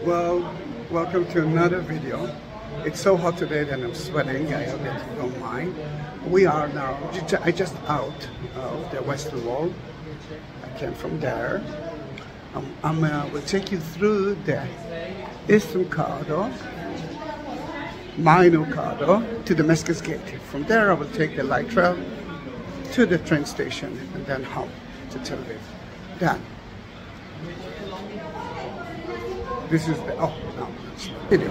Well, welcome to another video. It's so hot today that I'm sweating. I hope that you don't mind. We are now, I just out of the Western Wall. I came from there. We'll take you through the Eastern Corridor, Minor Corridor to Damascus Gate. From there I will take the light rail to the train station and then home to Tel Aviv. Then this is the video.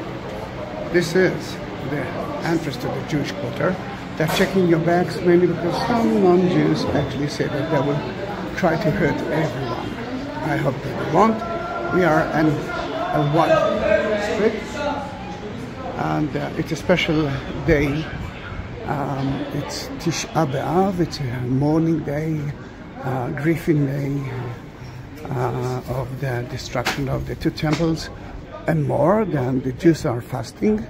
This is the entrance to the Jewish quarter. They're checking your bags mainly because some non-Jews actually say that they will try to hurt everyone. I hope they won't. We are in a white street, and it's a special day. It's Tisha B'Av. It's a mourning day, grieving day of the destruction of the two temples and more. Then the Jews are fasting,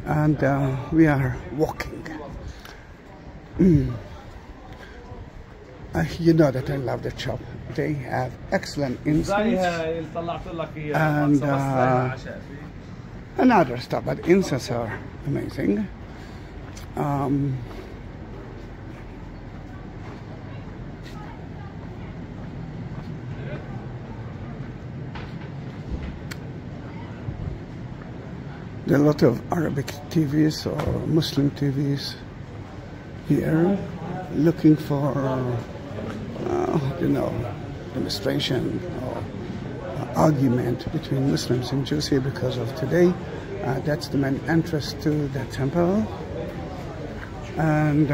and we are walking. You know that I love the shop. They have excellent incense and other stuff, but incense are amazing. There are a lot of Arabic TVs or Muslim TVs here, looking for, demonstration or argument between Muslims and Jews here because of today. That's the main entrance to the temple. And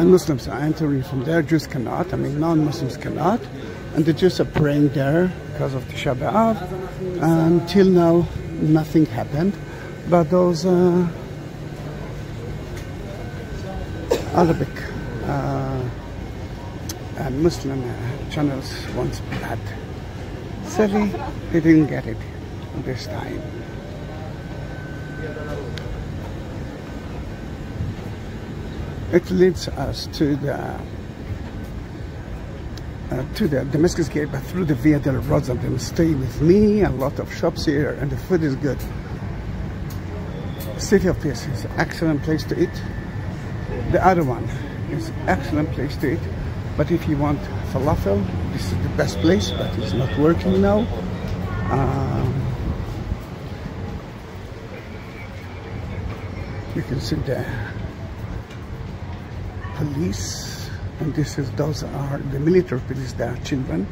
Muslims are entering from there. Jews cannot. I mean, non-Muslims cannot. And the Jews are praying there because of Tisha B'Av. Until now, nothing happened. But those Arabic and Muslim channels once bad. Sadly, they didn't get it this time. It leads us to the Damascus Gate, but through the Via del Rosa. Then stay with me. A lot of shops here, and the food is good. City of Peace is an excellent place to eat. The other one is an excellent place to eat. But if you want falafel, this is the best place, but it's not working now. You can see the police, and those are the military police. They are children.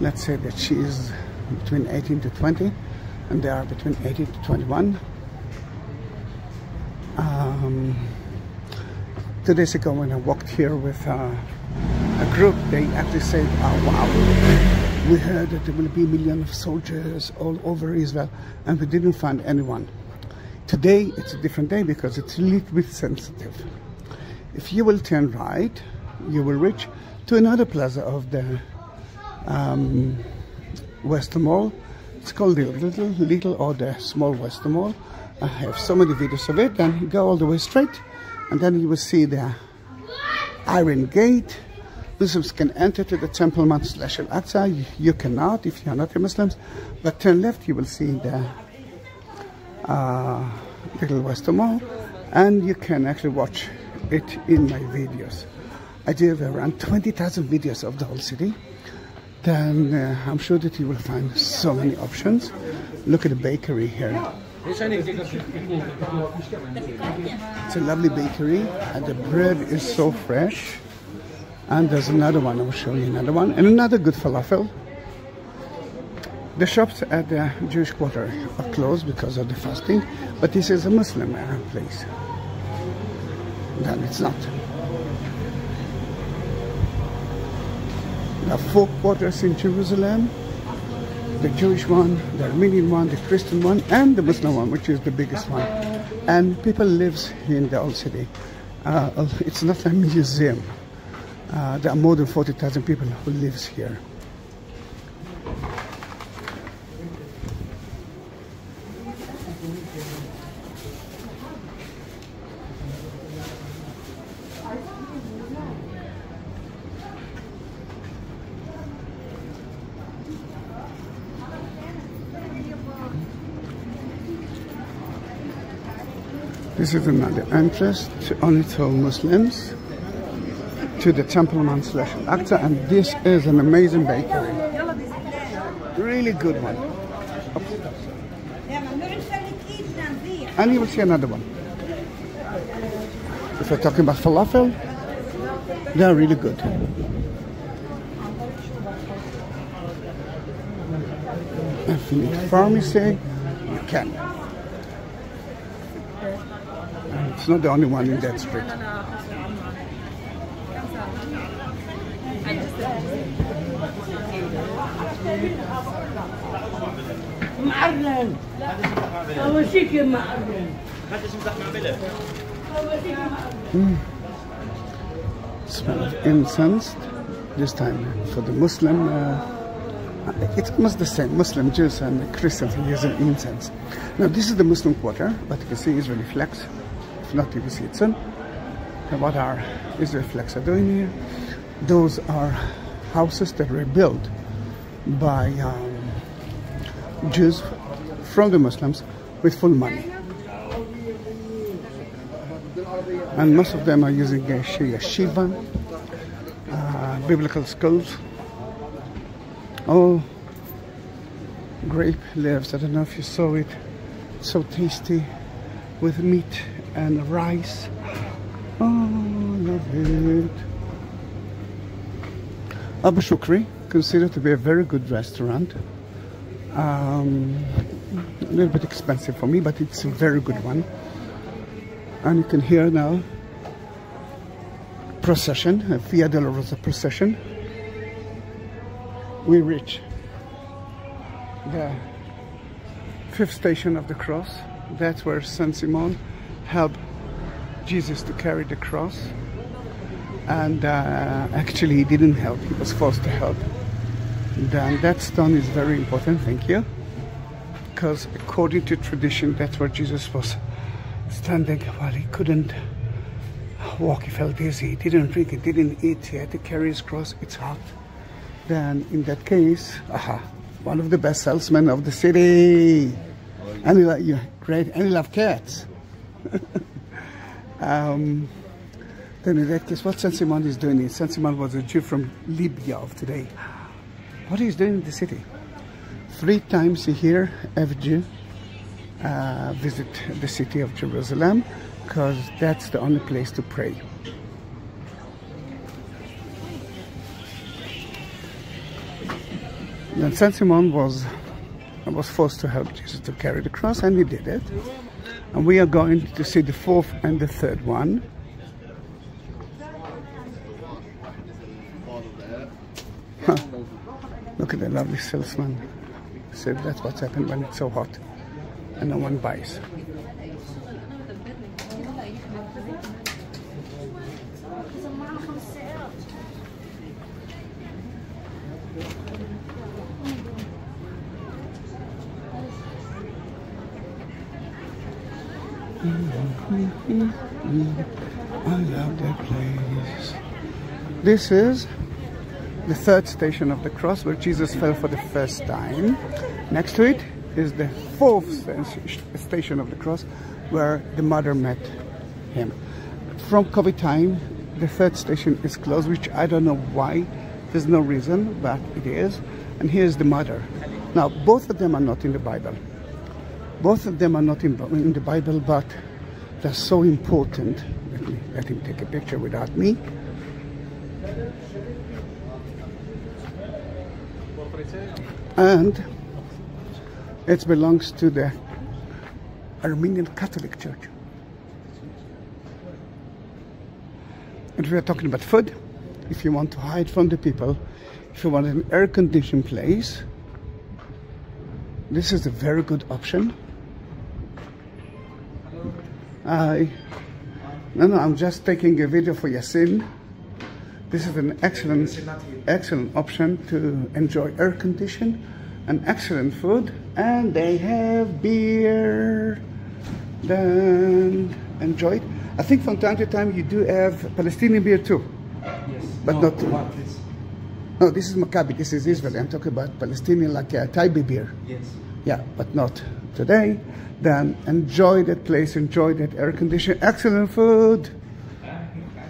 Let's say that she is between 18 to 20, and they are between 18 to 21. 2 days ago when I walked here with a group, they actually said, oh wow, we heard that there will be millions of soldiers all over Israel, and we didn't find anyone. Today it's a different day because it's a little bit sensitive. If you will turn right, you will reach to another plaza of the Western Mall. It's called the Little or the Small Western Mall. I have so many videos of it. And you go all the way straight, and then you will see the Iron Gate. Muslims can enter to the Temple Mount / Al-Aqsa. You cannot if you are not a Muslim. But turn left, you will see the Little Western Mall, and you can actually watch it in my videos. I did around 20,000 videos of the whole city. Then I'm sure that you will find so many options. Look at the bakery here. It's a lovely bakery, and the bread is so fresh. And there's another one. I will show you another one, and another good falafel. The shops at the Jewish quarter are closed because of the fasting, but this is a Muslim place. Then it's not. There are 4 quarters in Jerusalem: the Jewish one, the Armenian one, the Christian one, and the Muslim one, which is the biggest one. And people live in the old city. It's not a museum. There are more than 40,000 people who live here. This is another entrance to only to Muslims to the Temple Mount / Al-Aqsa, and this is an amazing bakery. Really good one. And you will see another one. If we're talking about falafel, they are really good. If you need pharmacy, you can. And it's not the only one in that street. Smell of incense. This time for the Muslim, it's almost the same. Muslim, Jews, and Christians are using incense. Now this is the Muslim quarter, but you can see Israeli flags. If not, you can see it soon. Now what our Israeli flags are doing here? Those are houses that were built by Jews from the Muslims with full money. And most of them are using yeshiva, biblical schools. Oh, grape leaves, I don't know if you saw it, so tasty with meat and rice. Oh, love it. Abu Shukri, considered to be a very good restaurant. A little bit expensive for me, but it's a very good one. And you can hear now procession, a Via Dolorosa procession. We reach the 5th station of the cross. That's where Saint Simon helped Jesus to carry the cross. And actually he didn't help, he was forced to help. Then that stone is very important, thank you. Because according to tradition, that's where Jesus was standing while he couldn't walk, he felt dizzy, he didn't drink, he didn't eat, he had to carry his cross, it's hot. Then in that case, one of the best salesmen of the city. And you great, and you love cats. Then in that case, what Saint Simon is doing is, Saint Simon was a Jew from Libya of today. What he's doing in the city? 3 times a year, every Jew visit the city of Jerusalem, because that's the only place to pray. Then Saint Simon was forced to help Jesus to carry the cross, and he did it. And we are going to see the 4th and the 3rd one. Look at the lovely salesman. So that's what's happened when it's so hot and no one buys. I love that place. This is the 3rd station of the cross, where Jesus fell for the first time. Next to it is the 4th station of the cross, where the mother met him. From COVID time, the 3rd station is closed, which I don't know why. There's no reason, but it is. And here's the mother. Now, both of them are not in the Bible. Both of them are not in the Bible, but they're so important. Let him take a picture without me. And it belongs to the Armenian Catholic Church. And we are talking about food. If you want to hide from the people, if you want an air-conditioned place, this is a very good option. No, I'm just taking a video for Yasin. This is an excellent option to enjoy air condition and excellent food, and they have beer. Then enjoy it. I think from time to time you do have Palestinian beer too. Yes. But no, not. What, this? No, this is Maccabi. This is Israel. I'm talking about Palestinian, like Taibi beer. Yes. yeah, but not today, then enjoy that place, enjoy that air conditioning, excellent food.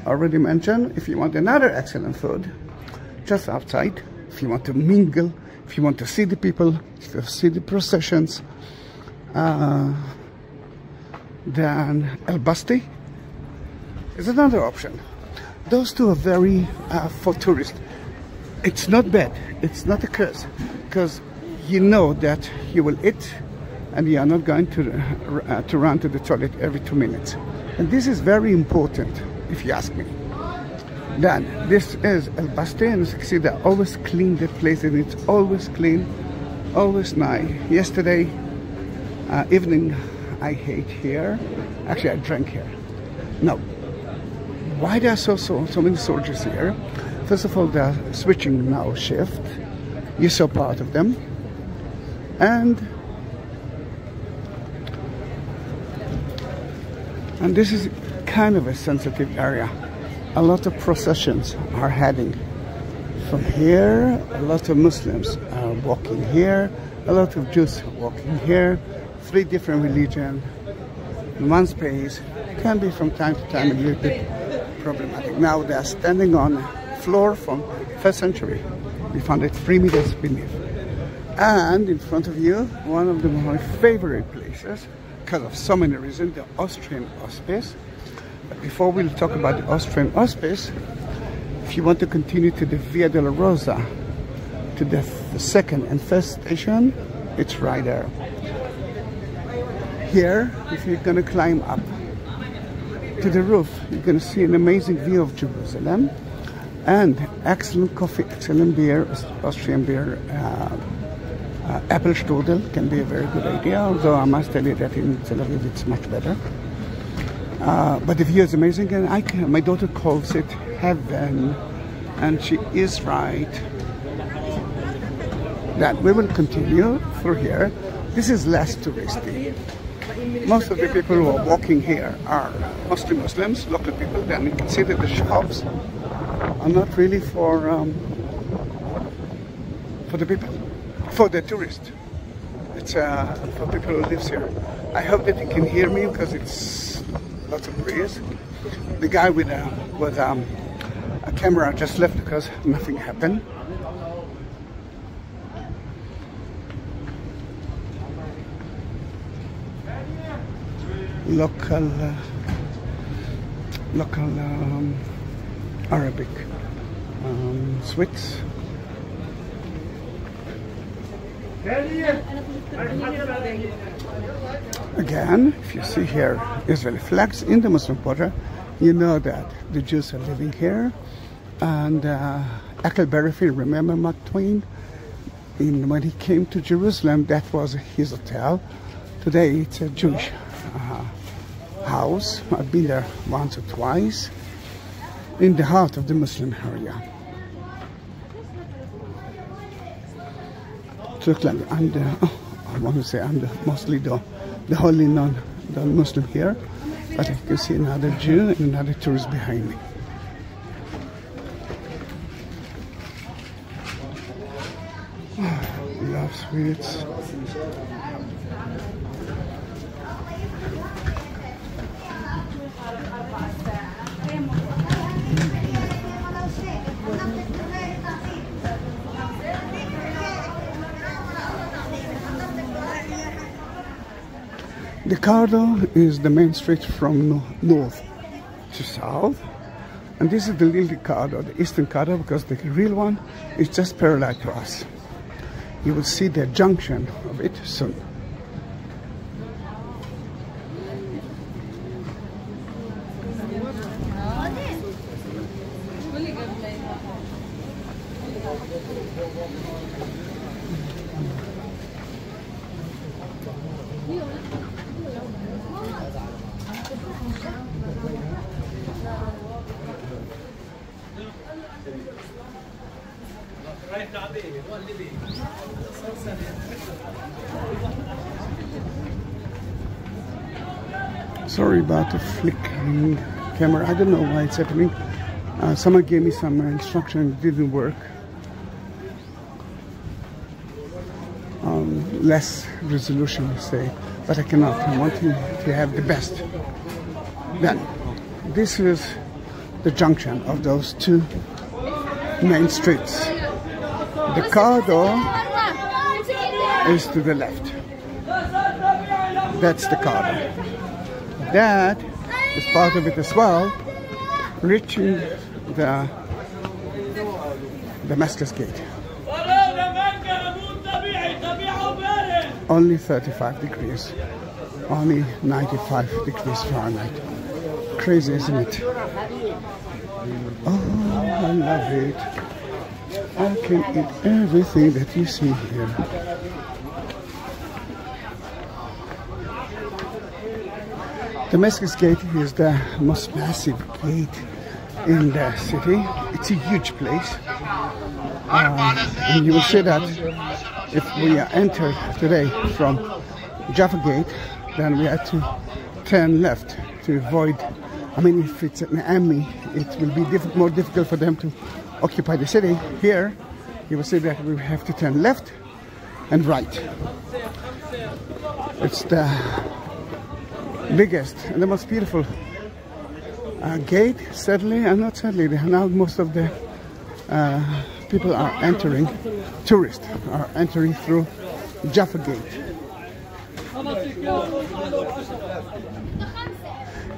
Already mentioned, if you want another excellent food, just outside, if you want to mingle, if you want to see the people, if you see the processions, then El Basti is another option. Those two are very for tourists. It's not bad, it's not a curse, because you know that you will eat and you are not going to run to the toilet every 2 minutes. And this is very important, if you ask me. Then, this is El Basti, and as you can see, they always clean the place, and it's always clean, always nice. Yesterday evening, I ate here. Actually, I drank here. No. Why there are so many soldiers here? First of all, they're switching now shift. You saw part of them. And this is kind of a sensitive area. A lot of processions are heading from here. A lot of Muslims are walking here. A lot of Jews are walking here. 3 different religions in one space can be from time to time a little bit problematic. Now they are standing on a floor from 1st century. We found it 3 meters beneath. And in front of you, one of my favorite places, because of so many reasons, the Austrian Hospice. But before we'll talk about the Austrian Hospice, if you want to continue to the Via della Rosa, to the 2nd and 1st station, it's right there. Here, if you're going to climb up to the roof, you're going to see an amazing view of Jerusalem and excellent coffee, excellent beer, Austrian beer. Apple strudel can be a very good idea, although I must tell you that in Tel Aviv it's much better. But the view is amazing, and my daughter calls it heaven, and she is right. That we will continue through here. This is less touristy. Most of the people who are walking here are mostly Muslims, local people. Then you can see that the shops are not really for the people, for the tourists. It's for people who live here. I hope that you can hear me because it's lots of breeze. The guy with a camera just left because nothing happened. Local Arabic sweets. Again, if you see here Israeli flags in the Muslim quarter, you know that the Jews are living here. And Huckleberry Finn, remember Mark Twain? When he came to Jerusalem, that was his hotel. Today it's a Jewish house. I've been there once or twice, in the heart of the Muslim area. I want to say I'm mostly the only non-Muslim here, but I can see another Jew and another tourist behind me. Love sweets. The Cardo is the main street from north to south, and this is the little Cardo, the Eastern Cardo, because the real one is just parallel to us. You will see the junction of it soon. Sorry about the flickering camera. I don't know why it's happening. Someone gave me some instruction, it didn't work. less resolution, say, but I cannot. I want to have the best. Then, this is the junction of those two main streets. The car door is to the left. That's the car door. That is part of it as well, reaching the Damascus Gate. Only 35 degrees, only 95 degrees Fahrenheit. Crazy, isn't it? Oh, I love it. I can eat everything that you see here. Damascus Gate is the most massive gate in the city. It's a huge place. And you will see that if we enter today from Jaffa Gate, then we have to turn left to avoid, I mean, if it's an enemy, it will be more difficult for them to occupy the city. Here, you will see that we have to turn left and right. It's the biggest and the most beautiful gate, sadly, and not sadly, now most of the people are entering, tourists are entering through Jaffa Gate.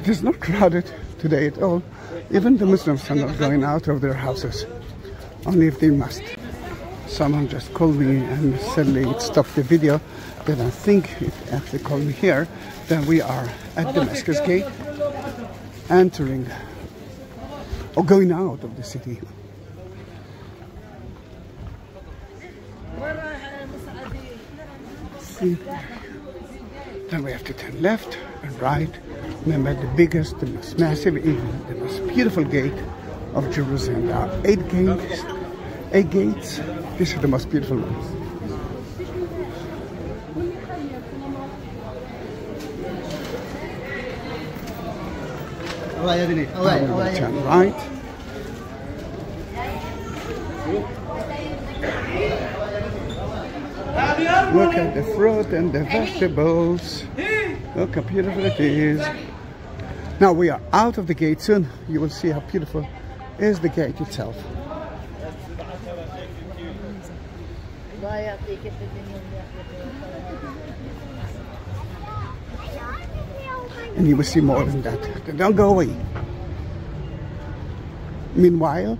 It is not crowded today at all. Even the Muslims are not going out of their houses, only if they must. Someone just called me and suddenly it stopped the video. Then I think it actually called me here. Then we are at Damascus Gate, entering or going out of the city. See? Then we have to turn left and right. Remember, the biggest, the most massive, even the most beautiful gate of Jerusalem. There are 8 gates. 8 gates. This is the most beautiful one. Turn right. Look at the fruit and the vegetables. Look how beautiful it is. Now we are out of the gate soon. You will see how beautiful is the gate itself. And you will see more than that. Then don't go away. Meanwhile,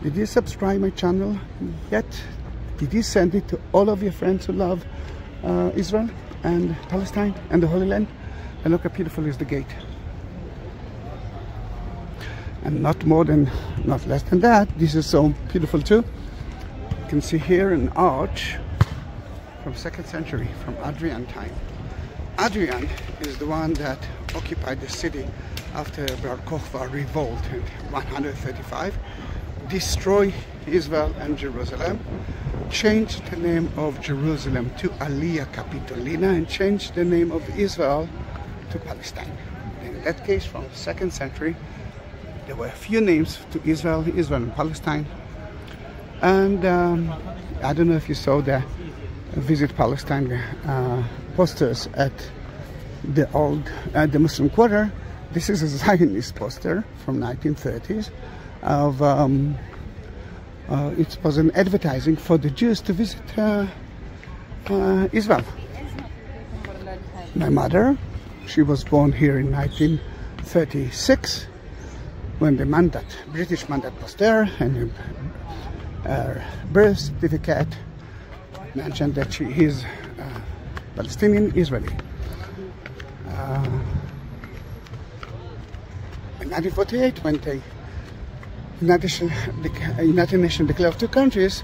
did you subscribe my channel yet? Did you send it to all of your friends who love Israel and Palestine and the Holy Land? And look how beautiful is the gate. And not less than that, this is so beautiful too. You can see here an arch from 2nd century, from Adrian time. Adrian is the one that occupied the city after Bar Kokhba revolt in 135, destroyed Israel and Jerusalem, changed the name of Jerusalem to Aliyah Capitolina, and changed the name of Israel to Palestine. In that case, from 2nd century, there were a few names to Israel and Palestine. And I don't know if you saw the Visit Palestine posters at the the Muslim Quarter. This is a Zionist poster from 1930s of it was an advertising for the Jews to visit Israel. My mother, she was born here in 1936 when the British mandate was there, and her birth certificate mentioned that she is Palestinian Israeli. In 1948, when the United Nations declared 2 countries,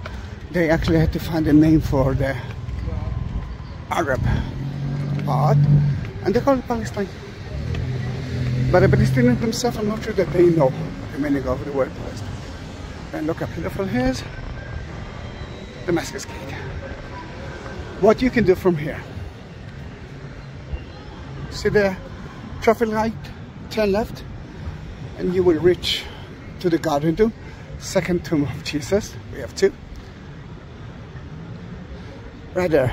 they actually had to find a name for the Arab part, and they called it Palestine. But the Palestinians themselves, I'm not sure that they know the meaning of the word Palestine. And look how beautiful it is. Damascus Gate. What you can do from here. See the traffic light, turn left, and you will reach to the Garden Tomb, 2nd tomb of Jesus. We have 2. rather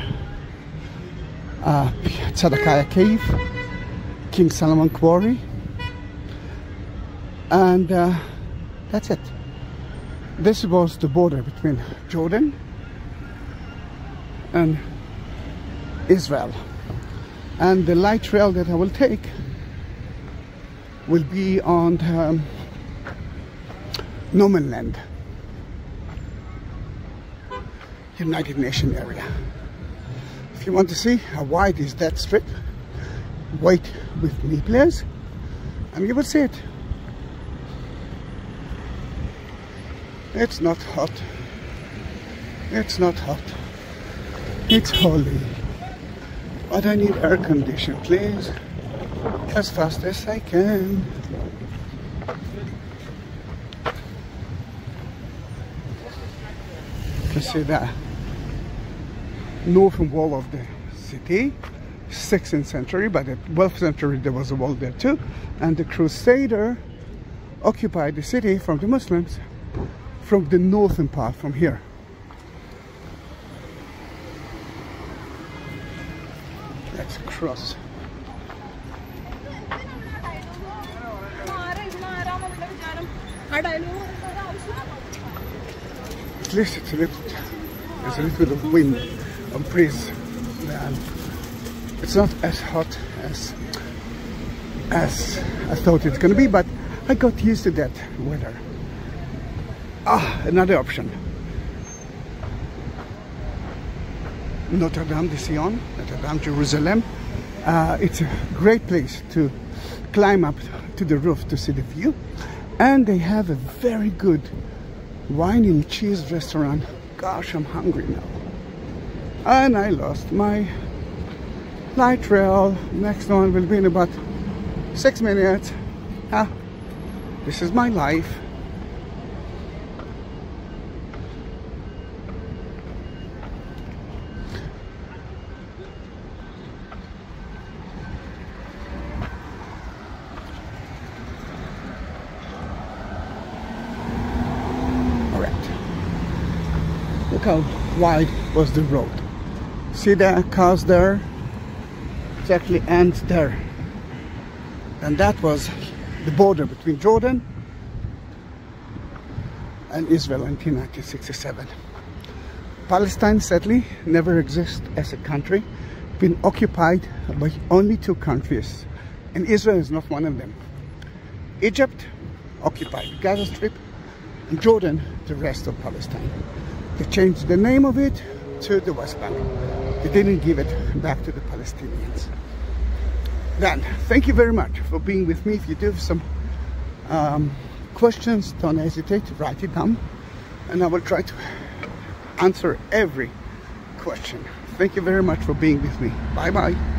Tzedakah Cave, King Solomon Quarry, and that's it. This was the border between Jordan and Israel, and the light rail that I will take will be on no man land, United Nations area. If you want to see how wide is that strip, wait with me please, and you will see it. It's not hot. It's not hot. It's holy. But I need air condition, please, as fast as I can. You can see the northern wall of the city, 16th century, but the 12th century there was a wall there too, and the Crusader occupied the city from the Muslims from the northern part, from here. Let's cross. At least it's a little, there's a little bit of wind and breeze, and it's not as hot as I thought it's going to be, but I got used to that weather. Another option. Notre Dame de Sion, Notre Dame, Jerusalem. It's a great place to climb up to the roof to see the view. And they have a very good wine and cheese restaurant. Gosh, I'm hungry now. And I lost my light rail. Next one will be in about 6 minutes. This is my life. Look how wide was the road. See the cars there? It actually ends there. And that was the border between Jordan and Israel in 1967. Palestine sadly never existed as a country, been occupied by only 2 countries, and Israel is not one of them. Egypt occupied the Gaza Strip, and Jordan the rest of Palestine. They changed the name of it to the West Bank. They didn't give it back to the Palestinians. Then, thank you very much for being with me. If you do have some questions, don't hesitate to write it down, and I will try to answer every question. Thank you very much for being with me. Bye bye.